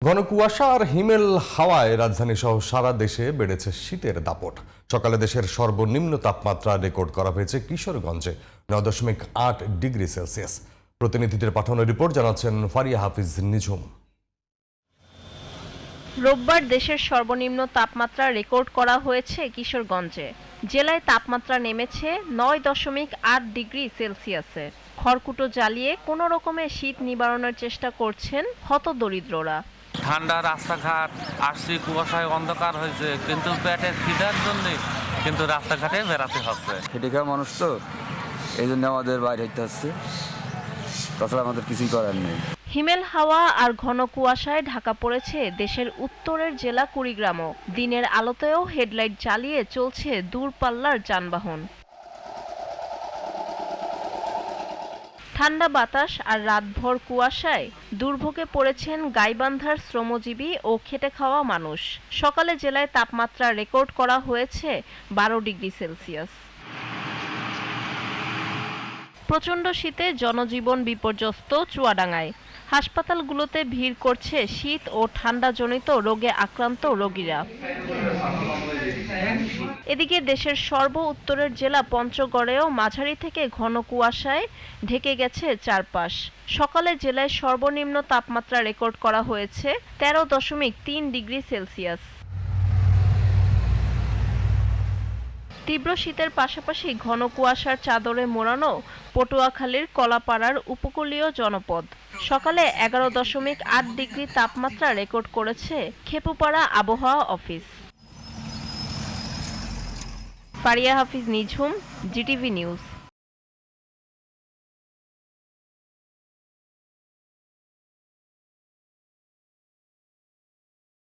ঘন কুয়াশা আর হিমেল হাওয়ায় রাজধানী সহ সারা দেশে বেড়েছে শীতের দাপট। সকালে দেশের সর্বনিম্ন তাপমাত্রা রেকর্ড করা হয়েছে কিশোরগঞ্জে 9.8 ডিগ্রি সেলসিয়াস। প্রতিনিধিদের পাঠানো রিপোর্ট জানাচ্ছেন ফারিয়া হাফিজ নিঝুম। রোববার দেশের সর্বনিম্ন তাপমাত্রা রেকর্ড করা হয়েছে কিশোরগঞ্জে। জেলায় তাপমাত্রা নেমেছে 9.8 ডিগ্রি সেলসিয়াসে। খড়কুটো জ্বালিয়ে কোনো রকমে শীত নিবারণের চেষ্টা করছেন হতদরিদ্ররা। ঠান্ডা রাস্তাঘাট আসছি, কুয়াশায় অন্ধকার হয়েছে, কিন্তু পেটের খিদার জন্য কিন্তু রাস্তাঘাটে বেড়াতে হচ্ছে। খেটে খাওয়া মানুষ তো, এই জন্য আমাদের বাইরে হইতে হচ্ছে, তাছাড়া আমাদের কিছুই করার নেই। হিমেল হাওয়া আর ঘন কুয়াশায় ঢাকা পড়েছে দেশের উত্তরের জেলা কুড়িগ্রামও। দিনের আলোতেও হেডলাইট জ্বালিয়ে চলছে দূরপাল্লার যানবাহন। ঠান্ডা বাতাস আর রাতভর কুয়াশায় দুর্ভোগে পড়েছেন গাইবান্ধার শ্রমজীবী ও খেটে খাওয়া মানুষ। সকালে জেলায় তাপমাত্রা রেকর্ড করা হয়েছে 12 ডিগ্রি সেলসিয়াস। প্রচণ্ড শীতে জনজীবন বিপর্যস্ত চুয়াডাঙ্গায়। হাসপাতালগুলোতে ভিড় করছে শীত ও ঠান্ডাজনিত রোগে আক্রান্ত রোগীরা। এদিকে দেশের সর্ব উত্তরের জেলা পঞ্চগড়েও মাঝারি থেকে ঘন কুয়াশায় ঢেকে গেছে চারপাশ। সকালে জেলায় সর্বনিম্ন তাপমাত্রা রেকর্ড করা হয়েছে 13.3 ডিগ্রি সেলসিয়াস। তীব্র শীতের পাশাপাশি ঘন কুয়াশার চাদরে মোড়ানো পটুয়াখালীর কলাপাড়ার উপকূলীয় জনপদ। সকালে 11.8 ডিগ্রি তাপমাত্রা রেকর্ড করেছে খেপুপাড়া আবহাওয়া অফিস। ফারিয়া হাফিজ নিঝুম, জিটিভি নিউজ।